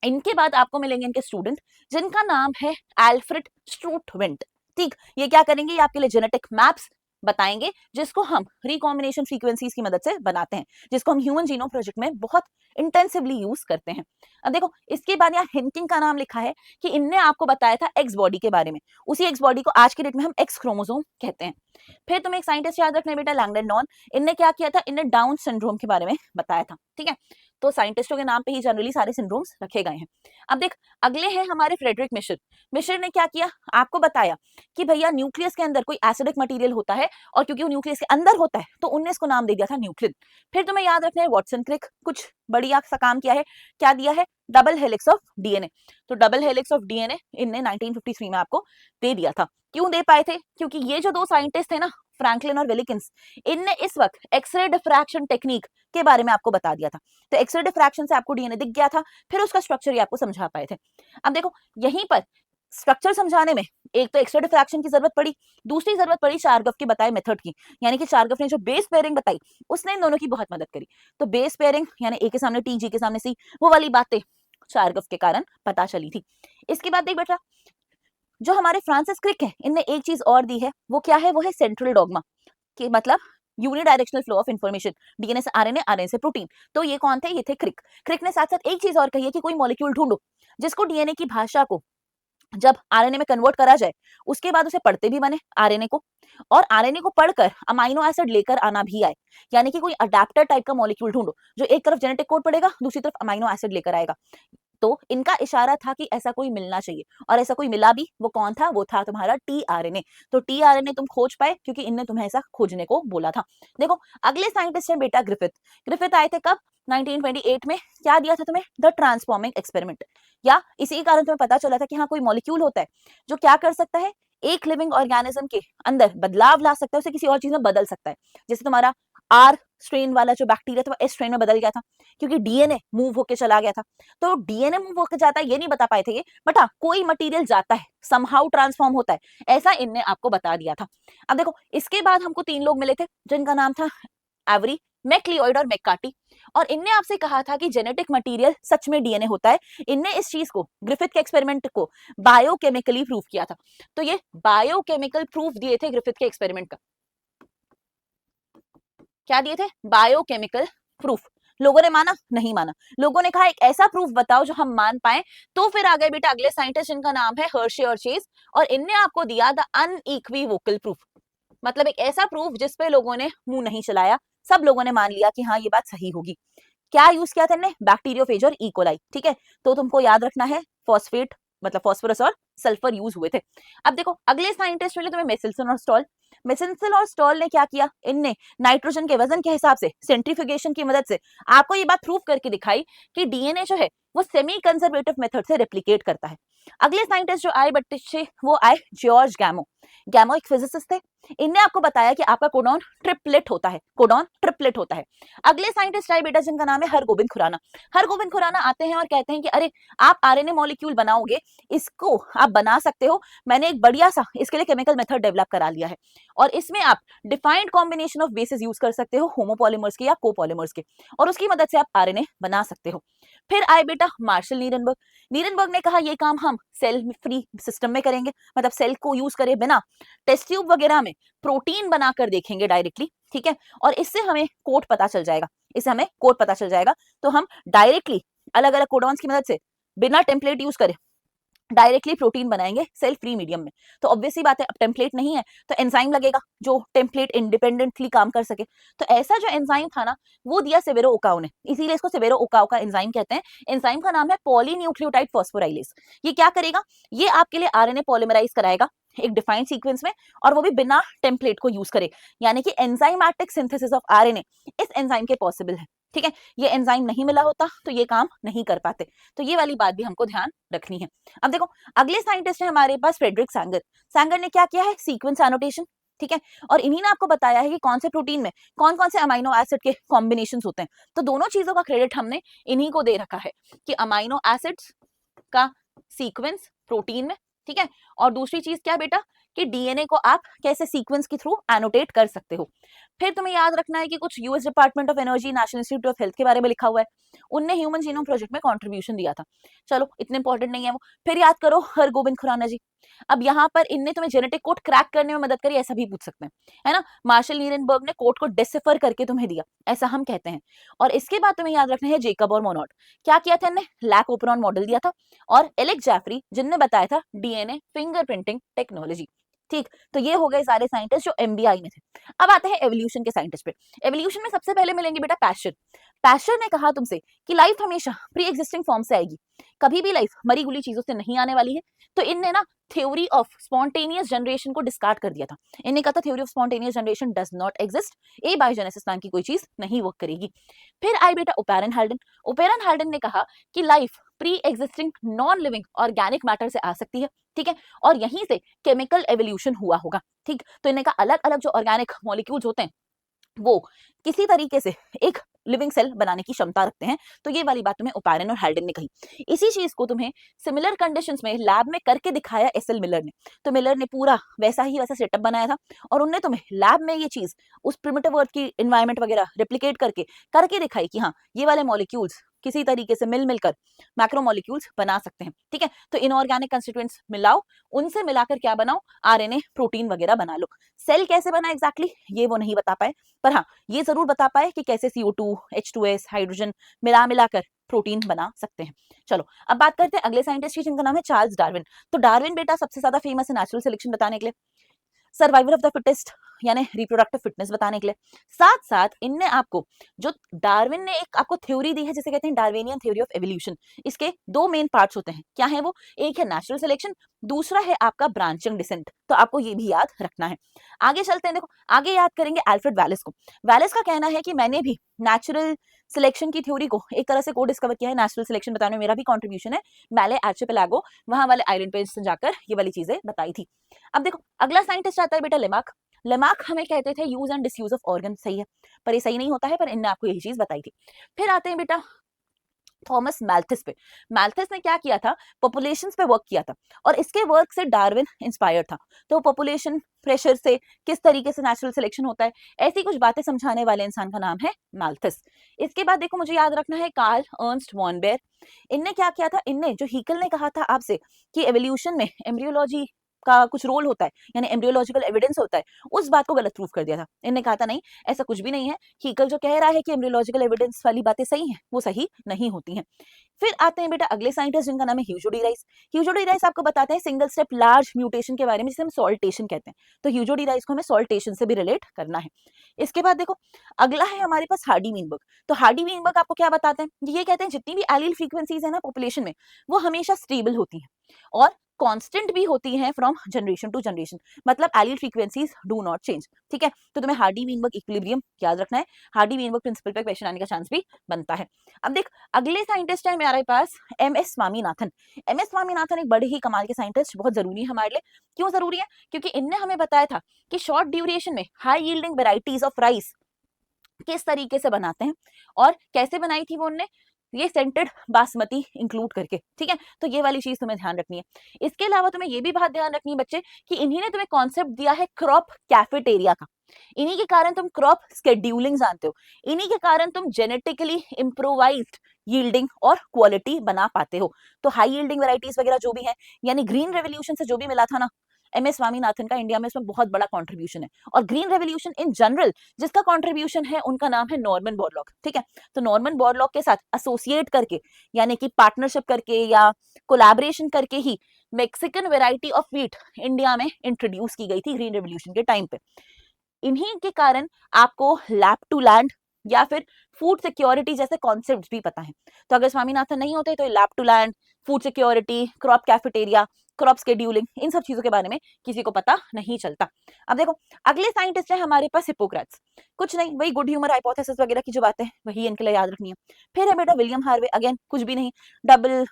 इनके बाद आपको मिलेंगे इनके स्टूडेंट जिनका नाम है एल्फ्रेड स्ट्रूटवेंट। ठीक, ये क्या करेंगे? ये आपके लिए जेनेटिक मैप्स बताएंगे जिसको हम रिकॉम्बिनेशन फ्रीक्वेंसीज की मदद से बनाते हैं, जिसको हम ह्यूमन जीनोम प्रोजेक्ट में बहुत इंटेंसिवली यूज करते हैं। अब देखो इसके बाद यहाँ हिंकिंग का नाम लिखा है कि इनने आपको बताया था एक्स बॉडी के बारे में। उसी एक्स बॉडी को आज के डेट में हम एक्स क्रोमोसोम कहते हैं। फिर तुम्हें एक साइंटिस्ट याद रखना है बेटा, लैंगडन नॉन। इनने क्या किया था? इनने डाउन सिंड्रोम के बारे में बताया था। ठीक है, तो साइंटिस्टों के नाम पे ही जनरली सारे सिंड्रोम्स रखे गए हैं। अब देख, अगले हैं हमारे फ्रेडरिक मिशर। मिशर ने क्या किया, आपको बताया कि भैया न्यूक्लियस के अंदर कोई एसिडिक मटेरियल होता है और क्योंकि वो न्यूक्लियस के अंदर होता है तो उनने इसको नाम दे दिया था न्यूक्लिन। फिर तुम्हें याद रखना है वाटसन क्रिक कुछ बढ़िया सा काम किया है, क्या दिया है, डबल हेलिक्स ऑफ डीएनए। तो डबल हेलिक्स ऑफ डीएनए इनने 1953 में आपको दे दिया था। क्यों दे पाए थे, क्योंकि ये जो दो साइंटिस्ट थे ना, फ्रैंकलिन और विलिकिंस, इनने इस वक्त एक्सरे डिफ्रैक्शन टेक्निक के बारे में आपको बता दिया था। तो एक्सरे डिफ्रैक्शन से आपको डीएनए दिख गया था, फिर उसका स्ट्रक्चर ये आपको समझा पाए थे। अब देखो यहीं पर स्ट्रक्चर समझाने में एक तो एक्सरे डिफ्रैक्शन की जरूरत पड़ी, दूसरी जरूरत पड़ी चार्गफ के बताए मेथड की, यानी कि चार्गफ ने जो बेस पेयरिंग बताई उसने इन दोनों की बहुत मदद करी। तो बेस पेयरिंग यानी ए के सामने टी, जी के सामने सी, वो वाली बातें चार्गफ के कारण पता चली थी। इसके बाद देख बेटा, जो हमारे फ्रांसिस क्रिक है, इनने एक चीज और दी है, वो क्या है, वो है सेंट्रल डॉगमा, कि मतलब unidirectional flow of information, DNA से आरएनए, आरएनए से प्रोटीन। तो ये कौन थे, ये थे क्रिक। क्रिक ने साथ साथ एक चीज और कही है कि कोई मॉलिक्यूल ढूंढो जिसको डीएनए की भाषा को जब आरएनए में कन्वर्ट करा जाए उसके बाद उसे पढ़ते भी बने आरएनए को, और आरएनए को पढ़कर अमाइनो एसिड लेकर आना भी आए। यानी कि कोई अडेप्टर टाइप का मॉलिक्यूल ढूंढो जो एक तरफ जेनेटिक कोड पढ़ेगा, दूसरी तरफ अमाइनो एसिड लेकर आएगा। तो इनका इशारा था कि ऐसा कोई मिलना चाहिए, और ऐसा कोई मिला भी। वो कौन था, वो था तुम्हारा टीआरएनए। तो टीआरएनए तुम खोज पाए क्योंकि इनने तुम्हें ऐसा खोजने को बोला था। देखो अगले साइंटिस्ट है बेटा ग्रिफिथ। ग्रिफिथ आए थे कब, 1928 में। क्या दिया था तुम्हें, द ट्रांसफॉर्मिंग एक्सपेरिमेंट। या इसी कारण तुम्हें पता चला था कि हाँ कोई मॉलिक्यूल होता है जो क्या कर सकता है, एक लिविंग ऑर्गेनिज्म के अंदर बदलाव ला सकता है, उसे किसी और चीज में बदल सकता है। जैसे तुम्हारा आर स्ट्रेन वाला जो बैक्टीरिया था वो एस स्ट्रेन में बदल गया था क्योंकि डीएनए मूव होके चला गया था। तो डीएनए मूव होके जाता है ये नहीं बता पाए थे ये, बट हाँ कोई मटेरियल जाता है, समहाउ ट्रांसफॉर्म होता है, ऐसा इनने आपको बता दिया था। अब देखो इसके बाद हमको 3 लोग मिले थे जिनका नाम था एवरी, मैक्लिओइड और मैककार्टी। और इनने आपसे कहा था कि जेनेटिक मटेरियल सच में डीएनए होता है। इनने इस चीज को, ग्रिफिथ के एक्सपेरिमेंट को बायोकेमिकली प्रूफ किया था। तो ये बायोकेमिकल प्रूफ दिए थे ग्रिफिथ के एक्सपेरिमेंट का। क्या दिए थे, बायोकेमिकल प्रूफ। लोगों ने माना, नहीं माना। लोगों ने कहा एक ऐसा प्रूफ बताओ जो हम मान पाए। तो फिर आ गए बेटा अगले साइंटिस्ट जिनका नाम है हर्शे और चेज, और इनने आपको दिया द अनइक्विवोकल प्रूफ। मतलब एक ऐसा प्रूफ जिसपे लोगों ने मुंह नहीं चलाया, सब लोगों ने मान लिया कि हाँ ये बात सही होगी। क्या यूज किया था इन्हें, बैक्टीरियोफेज और इकोलाई। ठीक है, तो तुमको याद रखना है फॉस्फेट मतलब फॉस्फोरस और सल्फर यूज हुए थे। अब देखो अगले साइंटिस्ट मिले तुम्हें मेसिल्सन और स्टॉल। मेसिल्सन और स्टॉल ने क्या किया, इनने नाइट्रोजन के वजन के हिसाब से सेंट्रीफ्यूगेशन की मदद से आपको ये बात प्रूव करके दिखाई कि डीएनए जो है वो सेमी कंजर्वेटिव मेथड से रेप्लिकेट करता है। अगले साइंटिस्ट जो आए बच्चे वो आए जॉर्ज गैमो। गैमो एक फिजिसिस्ट थे। इनने आपको बताया कि आपका कोडॉन ट्रिपलेट होता है, कोडॉन ट्रिपलेट होता है। अगले साइंटिस्ट आए बेटा जिनका नाम है हरगोबिंद खुराना। हरगोबिंद खुराना आते हैं और कहते हैं कि अरे आप आरएनए मॉलिक्यूल बनाओगे, इसको आप बना सकते हो, मैंने एक बढ़िया सा इसके लिए केमिकल मेथड डेवलप करा लिया है, और इसमें आप defined combination of basis use कर सकते हो, होमोपॉलीमर्स के या कोपॉलीमर्स के, और उसकी मदद से आप आरएनए बना सकते हो। फिर आए बेटा मार्शल नीरनबर्ग। नीरनबर्ग ने कहा ये काम हम सेल फ्री सिस्टम में करेंगे, मतलब सेल को यूज करे बिना टेस्ट ट्यूब वगैरह में प्रोटीन बनाकर देखेंगे डायरेक्टली। ठीक है, और इससे हमें कोड पता चल जाएगा, इससे हमें कोड पता चल जाएगा। तो हम डायरेक्टली अलग अलग कोडॉन्स की मदद से बिना टेम्पलेट यूज करे डायरेक्टली प्रोटीन बनाएंगे सेल फ्री मीडियम में। तो ऑब्वियसली बात है अब टेम्पलेट नहीं है तो एंजाइम लगेगा जो टेम्पलेट इंडिपेंडेंटली काम कर सके। तो ऐसा जो एंजाइम था ना वो दिया सेवेरो ओकाओ ने, इसीलिए इसको सेवेरो ओकाओ का एंजाइम कहते हैं। एंजाइम का नाम है पॉलीन्यूक्लियोटाइड फॉस्फोराइलेज। ये क्या करेगा, ये आपके लिए आरएनए पॉलीमराइज कराएगा एक डिफाइंड सीक्वेंस में, और वो भी बिना टेम्पलेट को यूज करे। यानी कि एंजाइमेटिक सिंथेसिस ऑफ आरएनए इस एंजाइम के पॉसिबल है। ठीक है, ये एंजाइम नहीं मिला होता तो ये काम नहीं कर पाते। तो ये वाली बात भी हमको ध्यान रखनी है। अब देखो अगले साइंटिस्ट है हमारे पास फ्रेडरिक सैंगर। सैंगर ने क्या किया है, सीक्वेंस एनोटेशन। ठीक है, और इन्हीं ने आपको बताया है कि कौन से प्रोटीन में कौन कौन से अमाइनो एसिड के कॉम्बिनेशन होते हैं। तो दोनों चीजों का क्रेडिट हमने इन्हीं को दे रखा है कि अमाइनो एसिड्स का सीक्वेंस प्रोटीन में। ठीक है, और दूसरी चीज क्या बेटा कि डीएनए को आप कैसे सीक्वेंस के थ्रू एनोटेट कर सकते हो। फिर तुम्हें याद रखना है कि कुछ US department of energy, national institute of health के बारे में लिखा हुआ है, उनने ह्यूमन जीनोम प्रोजेक्ट में कंट्रीब्यूशन दिया था। चलो इतने इंपॉर्टेंट नहीं है वो। फिर याद करो हरगोबिंद खुराना जी। अब यहाँ पर इनने तुम्हें जेनेटिक कोड क्रैक करने में मदद करी, ऐसा भी पूछ सकते हैं, है ना। मार्शल नीरनबर्ग ने कोड को डिसिफर करके तुम्हें दिया, ऐसा हम कहते हैं। और इसके बाद तुम्हें याद रखना है जेकब और मोनोड। क्या किया था इन्हें, लैक ओपरॉन मॉडल दिया था, और एलेक जैफरी जिनने बताया था डीएनए फिंगरप्रिंटिंग टेक्नोलॉजी। ठीक, तो ये हो गए सारे साइंटिस्ट जो एमबीआई में थे। अब आते हैं एवोल्यूशन के साइंटिस्ट पे। एवोल्यूशन में सबसे पहले मिलेंगे बेटा पैश्चर। पैश्चर ने कहा तुमसे कि लाइफ हमेशा प्री एग्जिस्टिंग फॉर्म से आएगी, कभी भी लाइफ मरी गुली चीजों से नहीं आने वाली है। तो इनने ना थ्योरी ऑफ स्पॉन्टेनियस जनरेशन को डिस्कार्ड कर दिया था। इन्हें कहा था theory of spontaneous generation does not exist, A biogenesis नाम की कोई चीज नहीं वर्क करेगी। फिर आई बेटा ओपेरन हाल्डन। ओपेरन हाल्डन ने कहा कि life pre existing non living organic matter से आ सकती है, ठीक है, और यहीं से केमिकल एवोल्यूशन हुआ होगा। ठीक, तो इन्हें कहा अलग अलग जो ऑर्गेनिक मॉलिक्यूल्स होते हैं वो किसी तरीके से एक लिविंग सेल बनाने की क्षमता रखते हैं। तो ये वाली बात तुम्हें ओपेरन और हाल्डन ने कही। इसी चीज को तुम्हें सिमिलर कंडीशंस में लैब में करके दिखाया एसएल मिलर ने। तो मिलर ने पूरा वैसा सेटअप बनाया था और उनने तुम्हें लैब में ये चीज उस प्रिमिटिव अर्थ की एनवायरनमेंट वगैरह रेप्लिकेट करके दिखाई कि हाँ ये वाले मॉलिक्यूल्स किसी तरीके से मिलकर मैक्रोमोलिक्यूल्स बना सकते हैं। ठीक है, तो इनऑर्गेनिक कंस्टिट्यूएंट्स मिलाओ, उनसे मिलाकर क्या बनाओ, आरएनए प्रोटीन वगैरह बना लो। सेल कैसे बना एग्जैक्टली ये वो नहीं बता पाए, पर हाँ ये जरूर बता पाए कि कैसे CO2 H2S हाइड्रोजन मिलाकर प्रोटीन बना सकते हैं। चलो अब बात करते हैं अगले साइंटिस्ट की जिनका नाम है चार्ल्स डार्विन। तो डार्विन बेटा सबसे ज्यादा फेमस है नेचुरल सिलेक्शन बताने के लिए, सर्वाइवल ऑफ द फिटेस्ट यानी रिप्रोडक्टिव फिटनेस बताने के लिए। साथ साथ इनने आपको जो डार्विन ने एक आपको थ्योरी दी है जिसे कहते हैं डार्विनियन थ्योरी ऑफ एवोल्यूशन। इसके दो मेन पार्ट्स होते हैं, क्या है वो, एक है नेचुरल सिलेक्शन, दूसरा है आपका ब्रांचिंग डिसेंट। तो आपको ये भी याद रखना है। आगे चलते हैं, देखो आगे याद करेंगे अल्फ्रेड वैलेस को। वैलेस का कहना है कि मैंने भी नेचुरल सिलेक्शन की थ्योरी को एक तरह से को डिस्कवर किया है, नेचुरल सिलेक्शन बताने में मेरा भी कंट्रीब्यूशन है। मैले आर्चिपेलागो वहां वाले आइलैंड पे जाकर ये वाली चीजें बताई थी। अब देखो अगला साइंटिस्ट आता है बेटा लेमार्क। लेमार्क हमें कहते थे use and disuse of organ, सही है, पर ये सही नहीं होता है, पर इनने आपको यही चीज बताई थी। फिर आते हैं बेटा थॉमस मैल्थिस पे। मैल्थिस ने क्या किया था, पॉपुलेशंस पे वर्क किया था और इसके वर्क से डार्विन इंस्पायर्ड था। तो पॉपुलेशन प्रेशर से किस तरीके से नेचुरल सिलेक्शन होता है, ऐसी कुछ बातें समझाने वाले इंसान का नाम है मैल्थिस। इसके बाद देखो मुझे याद रखना है कार्ल अर्नस्ट वॉन बेयर। इनने क्या किया था, इनने जो हीकल ने कहा था आपसे कि एवोल्यूशन में एम्ब्रियोलॉजी का कुछ रोल होता है यानी एम्ब्रियोलॉजिकल एविडेंस होता है, उस बात को गलत प्रूफ कर दिया था। इन्होंने कहा था नहीं ऐसा कुछ भी नहीं है, हीकल जो कह रहा है कि एम्ब्रियोलॉजिकल एविडेंस वाली बातें सही हैं वो सही नहीं होती हैं। फिर आते हैं बेटा अगले साइंटिस्ट जिनका नाम है Hugo de rice. Hugo de rice आपको बताते हैं सिंगल स्टेप लार्ज म्यूटेशन के बारे में जिसे हम सॉल्टेशन कहते हैं। तो ह्यूगो डी राइस को हमें सॉल्टेशन से भी रिलेट करना है। इसके बाद देखो अगला है हमारे पास हार्डी वीनबर्ग। तो हार्डी वीनबर्ग आपको क्या बताते हैं, ये कहते हैं जितनी भी एलील फ्रीक्वेंसीज है ना पॉपुलेशन में वो हमेशा स्टेबल होती हैं और कांस्टेंट भी होती हैं फ्रॉम जनरेशन टू जनरेशन, मतलब allele frequencies do not change. ठीक है, तो तुम्हें हार्डी वीनबर्ग इक्विलिब्रियम याद रखना है, हार्डी वीनबर्ग प्रिंसिपल पे क्वेश्चन आने का चांस भी बनता है। अब देख अगले साइंटिस्ट है हमारे पास MS स्वामीनाथन। MS स्वामीनाथन एक बड़े ही कमाल के साइंटिस्ट, बहुत जरूरी है हमारे लिए। क्यों जरूरी है, क्योंकि इनने हमें बताया था कि शॉर्ट ड्यूरेशन में high yielding varieties of rice किस तरीके से बनाते हैं और कैसे बनाई थी वो उनने, ये सेंटेड बासमती इंक्लूड करके। ठीक है, तो ये वाली चीज तुम्हें ध्यान रखनी है। इसके अलावा तुम्हें ये भी बात ध्यान रखनी है बच्चे कि इन्हीं ने तुम्हें कॉन्सेप्ट दिया है क्रॉप कैफेटेरिया का। इन्हीं के कारण तुम क्रॉप स्केड्यूलिंग जानते हो, इन्हीं के कारण तुम जेनेटिकली इम्प्रोवाइज्ड यील्डिंग और क्वालिटी बना पाते हो। तो हाई यील्डिंग वेराइटीज वगैरह जो भी है यानी ग्रीन रेवोल्यूशन से जो भी मिला था ना, MS स्वामीनाथन का इंडिया में इसमें बहुत बड़ा कंट्रीब्यूशन है। और ग्रीन रेवोल्यूशन इन जनरल जिसका कंट्रीब्यूशन है उनका नाम है नॉर्मन बोरलॉग। ठीक है, तो नॉर्मन बोरलॉग के साथ एसोसिएट करके यानी कि पार्टनरशिप करके या कोलैबोरेशन करके ही Mexican variety of wheat India में इंट्रोड्यूस की गई थी ग्रीन रेवोल्यूशन के टाइम पे। इन्हीं के कारण आपको लैब टू लैंड या फिर फूड सिक्योरिटी जैसे कॉन्सेप्ट्स भी पता है। तो अगर स्वामीनाथन नहीं होते तो lab to land, food security, crop cafeteria, crop scheduling, इन सब चीजों के बारे में किसी को पता नहीं चलता। अब देखो अगले साइंटिस्ट है हमारे पास हिप्पोक्रेट्स। कुछ नहीं, वही गुड ह्यूमर हाइपोथेसिस वगैरह की जो बातें वही इनके लिए याद रखनी है। फिर है बेटा विलियम हार्वे, अगेन कुछ भी नहीं, डबल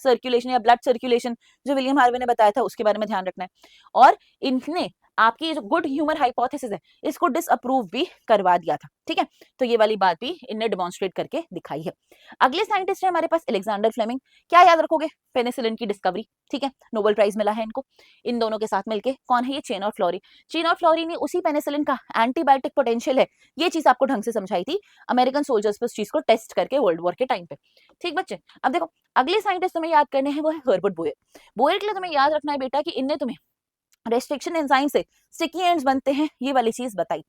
सर्कुलेशन या ब्लड सर्कुलेशन जो विलियम हार्वे ने बताया था उसके बारे में ध्यान रखना है। और इनने आपकी जो गुड ह्यूमर हाइपोथेसिस है इसको डिसअप्रूव भी करवा दिया था। ठीक है, तो ये वाली बात भी इनने डेमोन्स्ट्रेट करके दिखाई है। अगले साइंटिस्ट है हमारे पास अलेक्जेंडर फ्लेमिंग। क्या याद रखोगे, पेनिसिलिन की डिस्कवरी। ठीक है, नोबेल प्राइज मिला है इनको। इन दोनों के साथ मिलके कौन है ये, चेन और फ्लोरी। चेन और फ्लोरी ने उसी पेनिसिलिन का एंटीबायोटिक पोटेंशियल है ये चीज आपको ढंग से समझाई थी अमेरिकन सोल्जर्स पे उस चीज को टेस्ट करके वर्ल्ड वॉर के टाइम पे। ठीक बच्चे, अब देखो अगले साइंटिस्ट तुम्हें याद करने हैं वो है हर्बर्ट बोयर। बोयर के लिए तुम्हें याद रखना है बेटा कि इनने तुम्हें रेस्ट्रिक्शन एंजाइम से स्टिकी एंड्स बनते हैं ये वाली चीज बताई।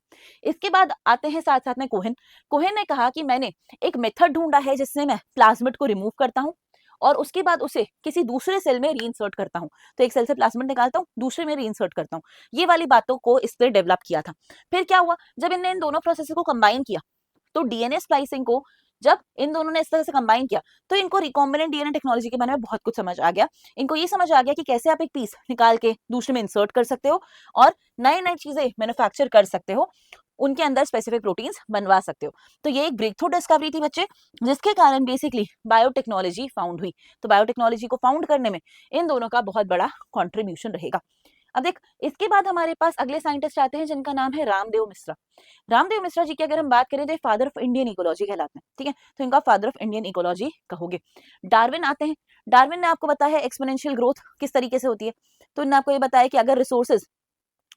इसके बाद आते हैं साथ साथ में कोहेन। कोहेन ने कहा कि मैंने एक मेथड ढूंढा है जिससे मैं प्लाज्मिड को रिमूव करता हूं और उसके बाद उसे किसी दूसरे सेल में रीइंसर्ट करता हूँ। तो एक सेल से प्लाज्मिड निकालता हूँ, दूसरे में रीइंसर्ट करता हूँ। ये वाली बातों को इसने डेवलप किया था। फिर क्या हुआ, जब इनने इन दोनों प्रोसेस को कंबाइन किया, तो डीएनए स्प्लाइसिंग को जब इन दोनों ने इस तरह से कंबाइन किया, तो इनको रिकॉम्बिनेंट डीएनए टेक्नोलॉजी के बारे में बहुत कुछ समझ आ गया। इनको ये समझ आ गया कि कैसे आप एक पीस निकाल के दूसरे में इंसर्ट कर सकते हो और नई नई चीजें मैन्युफैक्चर कर सकते हो, उनके अंदर स्पेसिफिक प्रोटीन्स बनवा सकते हो। तो ये एक ब्रेक थ्रू डिस्कवरी थी बच्चे, जिसके कारण बेसिकली बायोटेक्नोलॉजी फाउंड हुई। तो बायोटेक्नोलॉजी को फाउंड करने में इन दोनों का बहुत बड़ा कॉन्ट्रीब्यूशन रहेगा। अब देख, इसके बाद हमारे पास अगले साइंटिस्ट आते हैं जिनका नाम है रामदेव मिश्रा। रामदेव मिश्रा जी की अगर हम बात करें तो फादर ऑफ इंडियन इकोलॉजी कहलाते हैं, ठीक है, तो इनका फादर ऑफ इंडियन इकोलॉजी कहोगे। डार्विन आते हैं। डार्विन ने आपको बताया है एक्सपोनेंशियल ग्रोथ किस तरीके से होती है। तो इन्होंने आपको ये बताया कि अगर रिसोर्सेज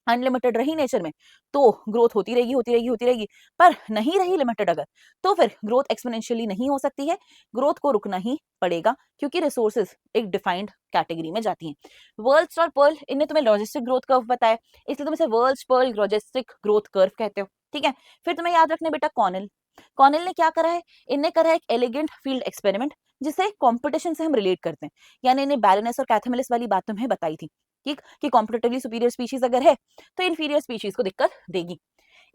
अनलिमिटेड रही नेचर में तो ग्रोथ होती रहेगी होती रहेगी होती रहेगी, पर नहीं रही लिमिटेड अगर, तो फिर ग्रोथ एक्सपोनेंशियली नहीं हो सकती है, ग्रोथ को रुकना ही पड़ेगा, क्योंकि रिसोर्सेज एक डिफाइंड कैटेगरी में जाती हैं। वर्ल्ड्स और पर्ल, इनने तुम्हें लॉजिस्टिक ग्रोथ कर्व बताया, इसलिए तुम इसे वर्ल्ड्स पर्ल लॉजिस्टिक ग्रोथ कर्व कहते हो, ठीक है। फिर तुम्हें याद रखना बेटा कॉर्नेल। कॉर्नेल ने क्या करा है, इनने करा है एक एलिगेंट फील्ड एक्सपेरिमेंट, जिसे कॉम्पिटिशन से हम रिलेट करते हैं। यानी इन्हें बैलेंस और कैथेमिलिस वाली बात तुम्हें बताई थी कि कॉम्पिटिटिवली सुपीरियर स्पीशीज अगर है तो इन्फीरियर स्पीशीज को दिक्कत देगी।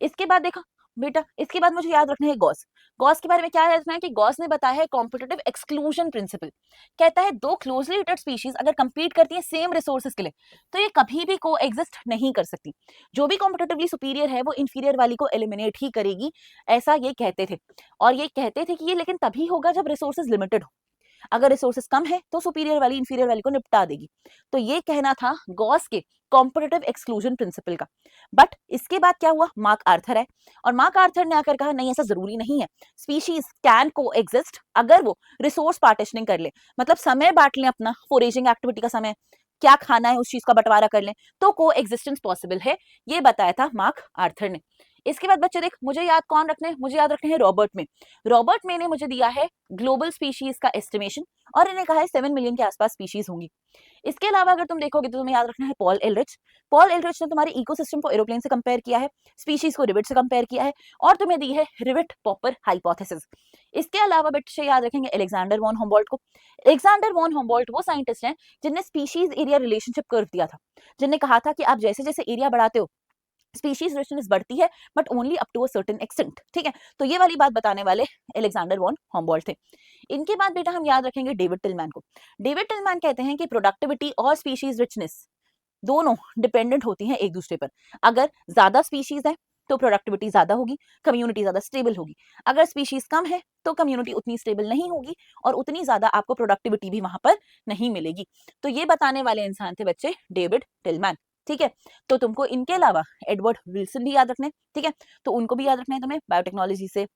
इसके बाद देखा बेटा, इसके बाद मुझे याद रखना है गॉस। गॉस के बारे में क्या याद रखना है कि गॉस ने बताया है कॉम्पिटिटिव एक्सक्लूजन प्रिंसिपल। कहता है दो क्लोजली रिलेटेड स्पीशीज अगर कंपीट करती है सेम रिसोर्सेज के लिए, तो ये कभी भी को एग्जिस्ट नहीं कर सकती। जो भी कॉम्पिटिटिवली सुपीरियर है वो इंफीरियर वाली को एलिमिनेट ही करेगी, ऐसा ये कहते थे। और ये कहते थे कि ये लेकिन तभी होगा जब रिसोर्सेज लिमिटेड हो। अगर रिसोर्सेज कम है तो सुपीरियर वाली इंफीरियर वाली को निपटा देगी। तो ये कहना था गॉस के कॉम्पिटिटिव एक्सक्लूजन प्रिंसिपल का। बट इसके बाद क्या हुआ, मार्क आर्थर है, और मार्क आर्थर ने आकर कहा नहीं ऐसा जरूरी नहीं है, स्पीशीज कैन को एग्जिस्ट अगर वो रिसोर्स पार्टीशनिंग कर ले, मतलब समय बांट लें अपना, फोरेजिंग एक्टिविटी का समय, क्या खाना है उस चीज का बंटवारा कर लें, तो को एग्जिस्टेंस पॉसिबल है। ये बताया था मार्क आर्थर ने। इसके बाद बच्चे देख, मुझे याद कौन रखने, मुझे याद रखने हैं रॉबर्ट में। रॉबर्ट में ने मुझे दिया है ग्लोबल स्पीशीज का एस्टिमेशन, और इन्हें कहा है 7 मिलियन के आसपास स्पीशीज होंगी। इसके अलावा अगर तुम देखोगे तो तुम्हें याद रखना है पॉल एलरिच। पॉल एलरिच ने तुम्हारे इकोसिस्टम को एरोप्लेन से कंपेयर किया है, स्पीशीज को रिविट से कंपेयर किया है, और तुम्हें दी है रिविट पॉपर हाइपोथेसिस। इसके अलावा बच्चे याद रखेंगे एलेक्जेंडर वॉन हम्बोल्ट को। एलेक्जेंडर वॉन हम्बोल्ट वो साइंटिस्ट हैं जिनने स्पीशीज एरिया रिलेशनशिप कर्व दिया था, जिनने कहा था कि आप जैसे जैसे एरिया बढ़ाते हो स्पीशीज रिचनेस बढ़ती है, but only up to a certain extent, ठीक है। तो ये वाली बात बताने वाले एलेक्जेंडर वॉन हम्बोल्ट थे। इनके बाद बेटा हम याद रखेंगे डेविड टिलमैन को। डेविड टिलमैन कहते हैं कि प्रोडक्टिविटी और स्पीशीज रिचनेस दोनों डिपेंडेंट होती हैं एक दूसरे पर। अगर ज्यादा स्पीशीज है तो प्रोडक्टिविटी ज्यादा होगी, कम्युनिटी ज्यादा स्टेबल होगी। अगर स्पीशीज कम है तो कम्युनिटी उतनी स्टेबल नहीं होगी और उतनी ज्यादा आपको प्रोडक्टिविटी भी वहां पर नहीं मिलेगी। तो ये बताने वाले इंसान थे बच्चे डेविड टिलमैन, ठीक है। तो तुमको इनके अलावा एडवर्ड विल्सन भी याद रखने, ठीक है, तो उनको भी याद रखना है तुम्हें बायोटेक्नोलॉजी से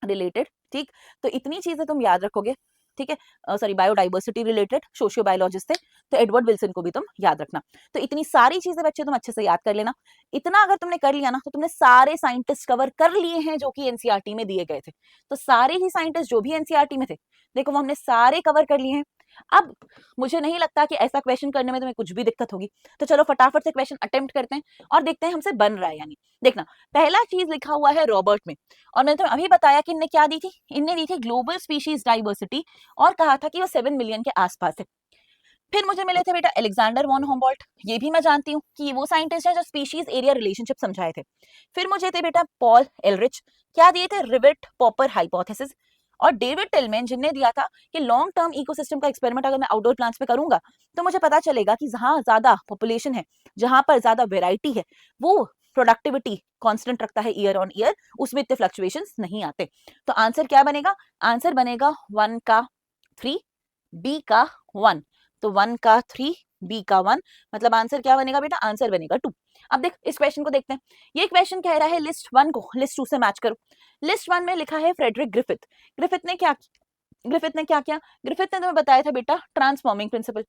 रिलेटेड, ठीक। तो इतनी चीजें तुम याद रखोगे, ठीक है। Sorry, biodiversity related socio biologist थे, तो एडवर्ड विल्सन को भी तुम याद रखना। तो इतनी सारी चीजें बच्चे तुम अच्छे से याद कर लेना। इतना अगर तुमने कर लिया ना तो तुमने सारे साइंटिस्ट कवर कर लिए हैं जो कि एनसीईआरटी में दिए गए थे। तो सारे ही साइंटिस्ट जो भी एनसीईआरटी में थे, देखो वो हमने सारे कवर कर लिए हैं। अब मुझे नहीं लगता कि ऐसा क्वेश्चन करने में तुम्हें कुछ भी दिक्कत होगी, तो चलो फटाफट से क्वेश्चन अटेम्प्ट करते हैं और देखते हैं हमसे बन रहा है यानी। देखना, पहला चीज लिखा हुआ है रॉबर्ट में, और मैंने तुम्हें अभी बताया कि इनने क्या दी थी, इनने दी थी ग्लोबल स्पीशीज डाइवर्सिटी, और कहा था कि वो 7 मिलियन के आसपास है। फिर मुझे मिले थे बेटा एलेक्जेंडर वॉन हम्बोल्ट, ये भी मैं जानती हूँ कि वो साइंटिस्ट है जो स्पीशीज एरिया रिलेशनशिप समझाए थे। फिर मुझे थे बेटा पॉल एलरिच, क्या दिए थे, रिविट पॉपर हाइपोथेसिस। और डेविड टिलमैन जिनने दिया था कि लॉन्ग टर्म इकोसिस्टम का एक्सपेरिमेंट अगर मैं आउटडोर प्लांट्स पे करूंगा तो मुझे पता चलेगा कि जहां ज्यादा पॉपुलेशन है, जहां पर ज्यादा वेराइटी है, वो प्रोडक्टिविटी कांस्टेंट रखता है ईयर ऑन ईयर, उसमें इतने फ्लक्चुएशंस नहीं आते। तो आंसर क्या बनेगा, आंसर बनेगा 1 का 3, बी का 1। तो 1 का 3, बी का 1, मतलब आंसर क्या बनेगा बेटा, आंसर बनेगा 2। अब देख इस क्वेश्चन को देखते हैं। ये क्वेश्चन कह रहा है लिस्ट 1 को लिस्ट 2 से मैच करो। लिस्ट 1 में लिखा है फ्रेडरिक ग्रिफिथ। ग्रिफिथ ने क्या किया, ग्रिफिथ ने तुम्हें बताया था बेटा ट्रांसफॉर्मिंग प्रिंसिपल।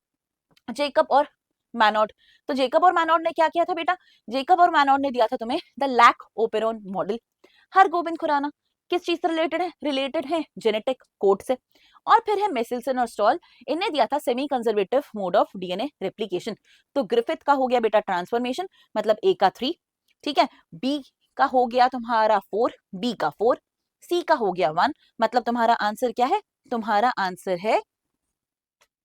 जेकब और मैनॉर्ड, तो जेकब और मैनॉर्ड ने क्या किया था बेटा, जेकब और मैनॉर्ड ने दिया था तुम्हें the lac operon model. Hargobind Khorana किस चीज से रिलेटेड है जेनेटिक कोड से। और फिर है मेसिल्सन और स्टॉल, इन्हें दिया था semi conservative mode of DNA replication. तो ग्रिफिथ का हो गया बेटा ट्रांसफॉर्मेशन, मतलब ए का 3, ठीक है। बी का हो गया तुम्हारा 4, बी का 4, सी का हो गया 1, मतलब तुम्हारा आंसर क्या है, तुम्हारा आंसर है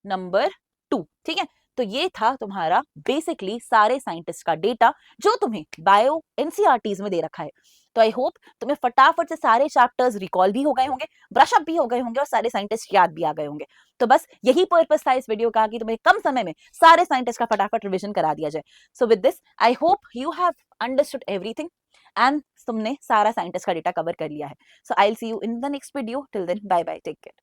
नंबर 2। ठीक है, तो ये था तुम्हारा बेसिकली सारे साइंटिस्ट का डेटा जो तुम्हें बायो एनसीईआरटीज में दे रखा है। तो आई होप तुम्हें फटाफट से सारे चैप्टर्स रिकॉल भी हो गए होंगे, ब्रश अप भी हो गए होंगे और सारे साइंटिस्ट याद भी आ गए होंगे। तो बस यही पर्पस था इस वीडियो का कि तुम्हें कम समय में सारे साइंटिस्ट का फटाफट रिवीजन करा दिया जाए। So with this I hope you have understood everything and तुमने सारा साइंटिस्ट का डेटा कवर कर लिया है। So I will see you in the next video. Till then bye bye, take care.